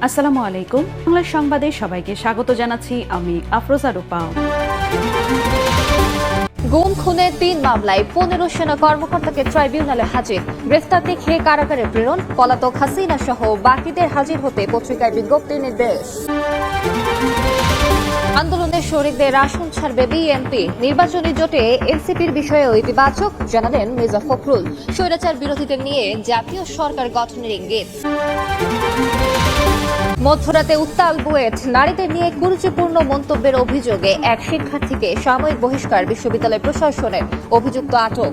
আসসালামু আলাইকুম। বাংলা সংবাদে সবাইকে স্বাগত জানাচ্ছি আমি আফরোজা রূপা। গুম খুনে ৩ মামলায় ১৫ সেনা কর্মকর্তাকে ট্রাইব্যুনালে হাজির। গ্রেফতার দেখে কারাগারে প্রেরণ, পলাতক হাসিনা সহ বাকিদের হাজির হতে পত্রিকায় বিজ্ঞপ্তির নির্দেশ। আন্দোলনের শরিকদের আসন ছাড়বে বিএনপি। নির্বাচনী জোটে এনসিপির বিষয়েও ইতিবাচক জানালেন মির্জা ফখরুল। স্বৈরাচার বিরোধীদের নিয়ে জাতীয় সরকার গঠনের ইঙ্গিত। মধ্যরাতে উত্তাল বুয়েট, নারীদের নিয়ে কুরুচিপূর্ণ মন্তব্যের অভিযোগে এক শিক্ষার্থীকে সাময়িক বহিষ্কার, বিশ্ববিদ্যালয় প্রশাসনের, অভিযুক্ত আটক।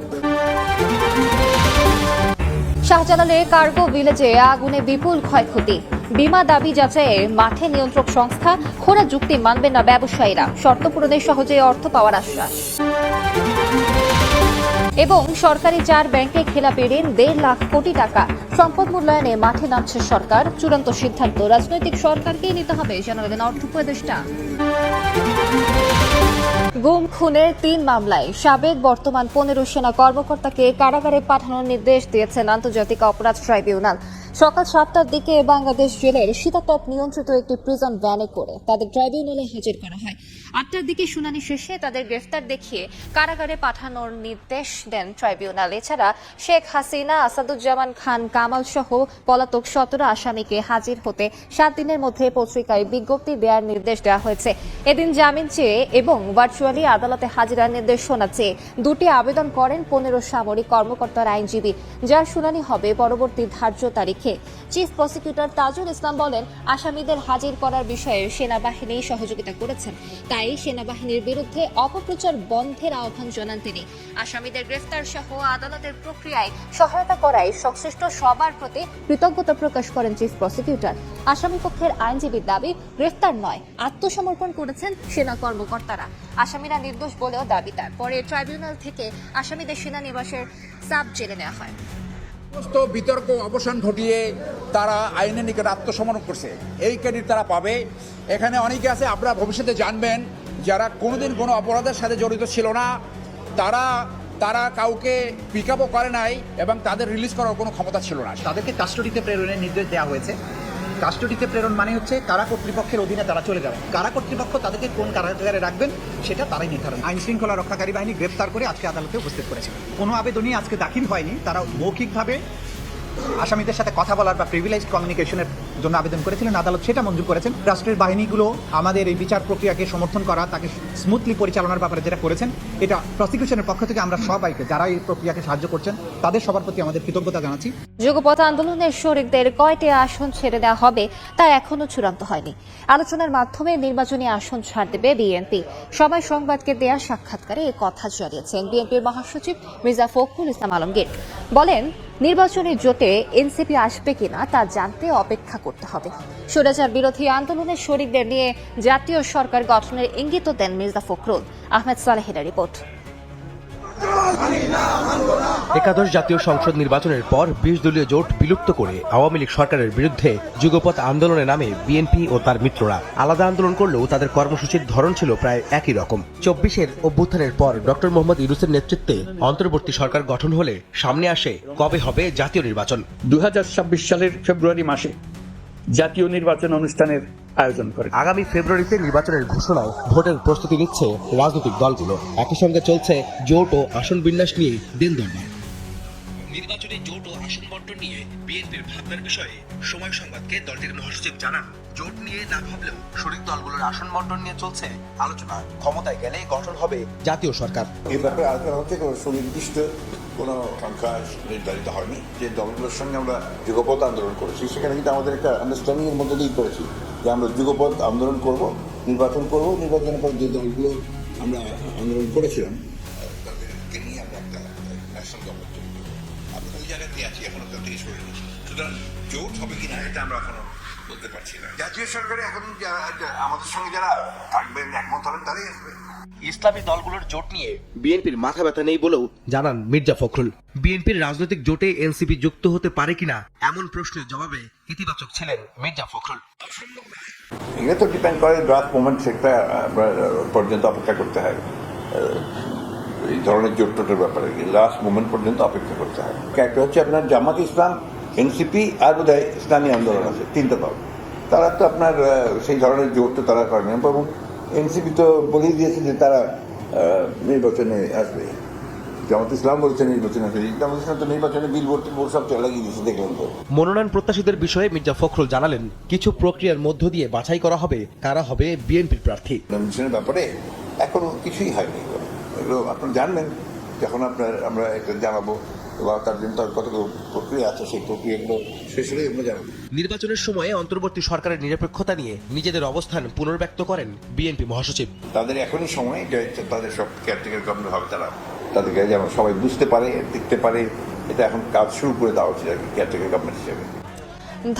শাহজালালে কার্গো ভিলেজে আগুনে বিপুল ক্ষয়ক্ষতি, বীমা দাবি যাচাইয়ে মাঠে নিয়ন্ত্রক সংস্থা, খোঁড়া যুক্তি মানবেন না ব্যবসায়ীরা, শর্ত পূরণে সহজে অর্থ পাওয়ার আশ্বাস। এবং সরকারি 4 ব্যাংকে খেলাপি ঋণ 1.5 লাখ কোটি টাকা, সম্পদ মূল্যায়নে মাঠে নামছে সরকার, চূড়ান্ত সিদ্ধান্ত রাজনৈতিক সরকারকেই নিতে হবে জানালেন অর্থ উপদেষ্টা। গুম খুনের 3 মামলায় সাবেক বর্তমান 15 সেনা কর্মকর্তাকে কারাগারে পাঠানোর নির্দেশ দিয়েছেন আন্তর্জাতিক অপরাধ ট্রাইব্যুনাল। সকাল 7টার দিকে বাংলাদেশ জেলের শীতাতপ নিয়ন্ত্রিত একটি প্রিজন ভ্যানে করে তাদের ট্রাইব্যুনালে হাজির করা হয়। 8টার দিকে শুনানি শেষে তাদের গ্রেফতার দেখিয়ে কারাগারে পাঠানোর নির্দেশ দেন ট্রাইব্যুনাল। এছাড়া শেখ হাসিনা, আসাদুজ্জামান খান কামাল সহ পলাতক 17 আসামিকে হাজির হতে 7 দিনের মধ্যে পত্রিকায় বিজ্ঞপ্তি দেওয়ার নির্দেশ দেওয়া হয়েছে। এদিন জামিন চেয়ে এবং ভার্চুয়ালি আদালতে হাজিরার নির্দেশনা চেয়ে 2টি আবেদন করেন 15 সামরিক কর্মকর্তার আইনজীবী, যার শুনানি হবে পরবর্তী ধার্য তারিখে। চিফ প্রসিকিউটর তাজুল ইসলাম বলেন, আসামিদের হাজির করার বিষয়ে সেনাবাহিনী সহযোগিতা করেছেন, তাই সেনাবাহিনীর বিরুদ্ধে অপপ্রচার বন্ধের আহ্বান জানান তিনি। আসামিদের গ্রেফতার সহ আদালতের প্রক্রিয়ায় সহায়তা করায় সংশ্লিষ্ট সবার প্রতি কৃতজ্ঞতা প্রকাশ করেন চিফ প্রসিকিউটর। আসামি পক্ষের আইনজীবীর দাবি, গ্রেফতার নয়, আত্মসমর্পণ করেছেন সেনা কর্মকর্তারা। আসামিরা নির্দোষ বলেও দাবি তার। পরে ট্রাইব্যুনাল থেকে আসামিদের সেনানিবাসের সাব জেলে নেওয়া হয়। সমস্ত বিতর্ক অবসান ঘটিয়ে তারা আইনের নিকট আত্মসমর্পণ করছে, এই ক্রেডিট তারা পাবে। এখানে অনেকে আছে, আপনারা ভবিষ্যতে জানবেন, যারা কোনোদিন কোনো অপরাধের সাথে জড়িত ছিল না, তারা কাউকে পিক আপও করে নাই এবং তাদের রিলিজ করার কোনো ক্ষমতা ছিল না। তাদেরকে কাস্টডিতে প্রেরণের নির্দেশ দেওয়া হয়েছে। কাস্টডিতে প্রেরণ মানে হচ্ছে কারা কর্তৃপক্ষের অধীনে তারা চলে যাবে। কারা কর্তৃপক্ষ তাদেরকে কোন কারাগারে রাখবেন সেটা তারাই নির্ধারণ। আইন শৃঙ্খলা রক্ষাকারী বাহিনী গ্রেপ্তার করে আজকে আদালতে উপস্থিত করেছে। কোনো আবেদনই আজকে দাখিল হয়নি। তারা মৌখিকভাবে আসামিদের সাথে কথা বলার বা প্রিভিলেজ কমিউনিকেশনের জন্য আবেদন করেছিলেন, আদালত সেটা মঞ্জুর করেছেন। রাষ্ট্রের বাহিনীগুলো আমাদের এই বিচার প্রক্রিয়াকে সমর্থন করা, তাকে স্মুথলি পরিচালনার ব্যাপারে যেটা করেছেন, এটা প্রসিকিউশনের পক্ষ থেকে আমরা সবাইকে, যারা এই প্রক্রিয়াকে সাহায্য করছেন, তাদের সবার প্রতি আমাদের কৃতজ্ঞতা জানাচ্ছি। যুগপৎ আন্দোলনের শরিকদের কয়টি আসন ছেড়ে দেওয়া হবে তা এখনো চূড়ান্ত হয়নি। আলোচনার মাধ্যমে নির্বাচনী আসন ছাড় দেবে বিএনপি। সবাই সংবাদকে দেয়া সাক্ষাৎকারে এ কথা জানিয়েছেন বিএনপির মহাসচিব মির্জা ফখরুল ইসলাম আলমগীর। বলেন, নির্বাচনী জোটে এনসিপি আসবে কিনা তা জানতে অপেক্ষা করতে হবে। স্বৈরাচার বিরোধী আন্দোলনের শরিকদের নিয়ে জাতীয় সরকার গঠনের ইঙ্গিত দেন মির্জা ফখরুল। আহমেদ সালেহের রিপোর্ট। একাদশ জাতীয় সংসদ নির্বাচনের পর 20 দলীয় জোট বিলুপ্ত করে আওয়ামী লীগ সরকারের বিরুদ্ধে যুগপৎ আন্দোলনে নামে বিএনপি ও তার মিত্ররা। আলাদা আন্দোলন করলেও তাদের কর্মসূচির ধরন ছিল প্রায় একই রকম। 24-এর অভ্যুত্থানের পর ডক্টর মোহাম্মদ ইউনূসের নেতৃত্বে অন্তর্বর্তী সরকার গঠন হলে সামনে আসে কবে হবে জাতীয় নির্বাচন। 2026 সালের ফেব্রুয়ারি মাসে জাতীয় নির্বাচন অনুষ্ঠানের আয়োজন করে। আগামী ফেব্রুয়ারিতে নির্বাচনের ঘোষণায় ভোটের প্রস্তুতি নিচ্ছে রাজনৈতিক দলগুলো। একই সঙ্গে চলছে জোট ও আসন বিন্যাস নিয়ে দিন দরবার। নির্বাচনী জোট ও আসন বন্টন নিয়ে বিএনপির ভাবনার বিষয়ে সময় সংবাদকে দলটির মহাসচিব জানান, জোট নিয়ে না ভাবলেও শরিক দলগুলোর আসন বন্টন নিয়ে চলছে আলোচনা। ক্ষমতায় গেলে গঠন হবে জাতীয় সরকার। এই ব্যাপারে আলোচনা হচ্ছে, কোনো সুনির্দিষ্ট কোনো সংখ্যা নির্ধারিত হয়নি। যে দলগুলোর সঙ্গে আমরা যুগপৎ আন্দোলন করেছি, সেখানে কিন্তু আমাদের একটা আন্ডারস্ট্যান্ডিং এর মধ্যে দিয়েই করেছি যে আমরা যুগপৎ আন্দোলন করব, নির্বাচন করব। নির্বাচনের পর যে দলগুলো আমরা আন্দোলন করেছিলাম তাদেরকে নিয়ে আমরা একটা ন্যাশনাল গভর্নমেন্ট তৈরি করবো। আমরা ওই জায়গাতে আছি, এখনো তার থেকে সরে গেছি। সুতরাং জোট হবে কিনা এটা আমরা এখনো বলতে পারছি না। জাতীয় সরকারে এখন আমাদের সঙ্গে যারা থাকবেন, একমত হবেন, তারাই আসবে। ইসলামী দলগুলোর জোট নিয়ে বিএনপির মাথা ব্যথা নেই বলেও জানান মির্জা ফখরুল। বিএনপির রাজনৈতিক জোটে এনসিপি যুক্ত হতে পারে কিনা এমন প্রশ্নের জবাবে ইতিবাচক ছিলেন মির্জা ফখরুল। এটা তো ডিপেন্ড করে ড্রাফট মুভমেন্ট, সেটা পর্যন্ত অপেক্ষা করতে হয়। এই ধরনের জোট টোটের ব্যাপারে লাস্ট মুভমেন্ট পর্যন্ত অপেক্ষা করতে হয়। একটা হচ্ছে আপনার জামাত ইসলাম, এনসিপি আর বোধহয় ইসলামী আন্দোলন আছে, 3টা দল। তারা তো আপনার সেই ধরনের জোর তো তারা করেন এবং এনসিপি তো বলেই দিয়েছে যে তারা নির্বাচনে আসবে। জামাত ইসলাম বলছে নির্বাচনে আসবে, জামাত ইসলাম তো নির্বাচনে বিল বোর্ড সব লাগিয়ে দিয়েছে, দেখলাম তো। মনোনয়ন প্রত্যাশীদের বিষয়ে মির্জা ফখরুল জানালেন, কিছু প্রক্রিয়ার মধ্য দিয়ে বাছাই করা হবে কারা হবে বিএনপির প্রার্থী। নমিনেশনের ব্যাপারে এখনো কিছুই হয়নি, এগুলো আপনারা জানবেন যখন আমরা এটা জানাবো বা তার জন্য তার কতগুলো প্রক্রিয়া আছে, সেই প্রক্রিয়াগুলো শেষ হলে আমরা জানাবো। নির্বাচনের সময়ে অন্তর্বর্তী সরকারের নিরপেক্ষতা নিয়ে নিজেদের অবস্থান পুনর্ব্যক্ত করেন বিএনপি মহাসচিব। তাদের এখনই সময় যে তাদের সব কেয়ারটেকার গভর্নমেন্ট হবে, তারা তাদেরকে যেন সবাই বুঝতে পারে, দেখতে পারে, এটা এখন কাজ শুরু করে দেওয়া উচিত আর কি কেয়ারটেকার গভর্নমেন্ট হিসেবে।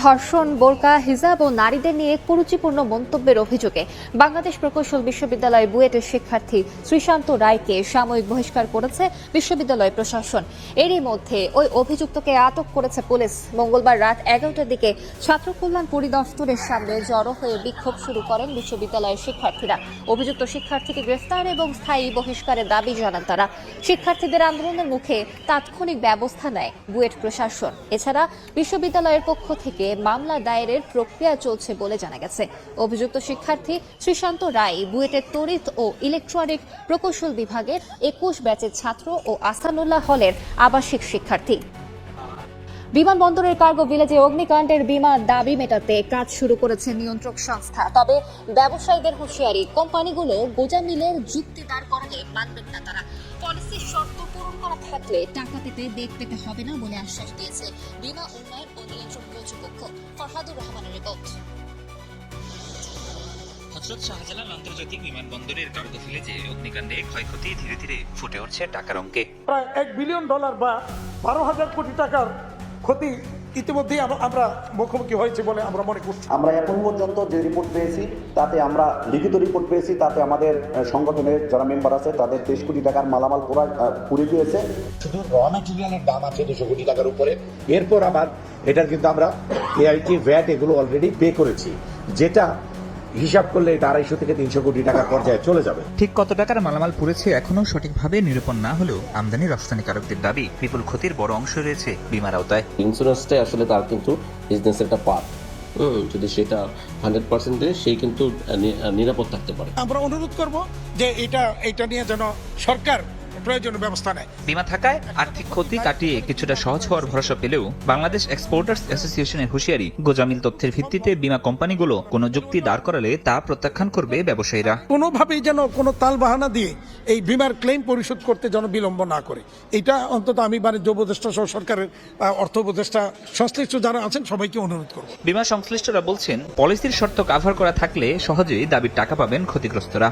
ধর্ষণ, বোরকা, হিজাব ও নারীদের নিয়ে কুরুচিপূর্ণ মন্তব্যের অভিযোগে বাংলাদেশ প্রকৌশল বিশ্ববিদ্যালয় বুয়েটের শিক্ষার্থী শ্রীশান্ত রায়কে সাময়িক বহিষ্কার করেছে বিশ্ববিদ্যালয় প্রশাসন। এরই মধ্যে ওই অভিযুক্তকে আটক করেছে পুলিশ। মঙ্গলবার রাত 11টার দিকে ছাত্র কল্যাণ পরিদপ্তরের সামনে জড়ো হয়ে বিক্ষোভ শুরু করেন বিশ্ববিদ্যালয়ের শিক্ষার্থীরা। অভিযুক্ত শিক্ষার্থীকে গ্রেফতার এবং স্থায়ী বহিষ্কারের দাবি জানান তারা। শিক্ষার্থীদের আন্দোলনের মুখে তাৎক্ষণিক ব্যবস্থা নেয় বুয়েট প্রশাসন। এছাড়া বিশ্ববিদ্যালয়ের পক্ষ থেকে মামলা দায়েরের প্রক্রিয়া চলছে বলে জানা গেছে। অভিযুক্ত শিক্ষার্থী শ্রীশান্ত রায় বুয়েটের তড়িৎ ও ইলেকট্রনিক প্রকৌশল বিভাগের 21 ব্যাচের ছাত্র ও আহসানুল্লাহ হলের আবাসিক শিক্ষার্থী। বিমানবন্দরের কার্গো ভিলেজে অগ্নিকাণ্ডের বিমা দাবি মেটাতে কাজ শুরু করেছে নিয়ন্ত্রক সংস্থা। তবে ব্যবসায়ীদের হুঁশিয়ারি, কোম্পানিগুলো গোজা মিলের যুক্তি দাঁড় করালে মানবেন না তারা। পলিসির শর্ত পূরণ করা থাকলে টাকা পেতে বেগ পেতে হবে না বলে আশ্বাস দিয়েছে বিমা উন্নয়ন ও নিয়ন্ত্রণ কর্তৃপক্ষ। ফরহাদুর রহমানের রিপোর্ট। হযরত শাহজালাল আন্তর্জাতিক বিমানবন্দরের কার্গো ভিলেজে অগ্নিকাণ্ডে ক্ষয়ক্ষতি ধীরে ধীরে ফুটে উঠছে টাকার অঙ্কে। প্রায় $1 বিলিয়ন বা 12,000 কোটি টাকার ক্ষতি ইতিমধ্যেই আমরা মুখোমুখি হয়েছে বলে আমরা মনে করছি। আমরা এখন পর্যন্ত যে রিপোর্ট পেয়েছি তাতে আমরা লিখিত রিপোর্ট পেয়েছি, তাতে আমাদের সংগঠনের যারা মেম্বার আছে তাদের 23 কোটি টাকার মালামাল পুড়ে গিয়েছে। শুধু র ম্যাটেরিয়ালের দাম আছে 200 কোটি টাকার উপরে। এরপর আবার এটার কিন্তু আমরা এআইটি, ভ্যাট এগুলো অলরেডি পে করেছি, যেটা হিসাব করলে এটা 250 থেকে 300 কোটি টাকার পর্যায়ে চলে যাবে। ঠিক কত টাকার মালামাল পুড়েছে এখনো সঠিকভাবে নিরূপণ না হলেও আমদানি রপ্তানিকারকদের দাবি বিপুল ক্ষতির বড় অংশ রয়েছে বিমার আওতায়। ইন্স্যুরেন্সটাই আসলে তার কিন্তু বিজনেসের একটা পার্ট। যদি সেটা 100% দেয় সেই কিন্তু নিরাপদ থাকতে পারে। আমরা অনুরোধ করব যে এটা নিয়ে যেন সরকার প্রয়োজনীয় ব্যবস্থা নেয়। বিমা থাকায় আর্থিক ক্ষতি কাটিয়ে কিছুটা সহজ হওয়ার ভরসা পেলেও বাংলাদেশ এক্সপোর্টার্স অ্যাসোসিয়েশনের হুঁশিয়ারি, গোজামিল তথ্যের ভিত্তিতে বিমা কোম্পানিগুলো কোনো যুক্তি দাঁড় করালে তা প্রত্যাখ্যান করবে ব্যবসায়ীরা। কোনোভাবেই যেন কোনো তালবাহানা দিয়ে এই বিমার ক্লেম পরিশোধ করতে যেন বিলম্ব না করে, এটা অন্তত আমি বাণিজ্য উপদেষ্টা সহ সরকারের অর্থ উপদেষ্টা সংশ্লিষ্ট যারা আছেন সবাইকে অনুরোধ করব। বিমা সংশ্লিষ্টরা বলছেন, পলিসির শর্ত কাভার করা থাকলে সহজেই দাবির টাকা পাবেন ক্ষতিগ্রস্তরা।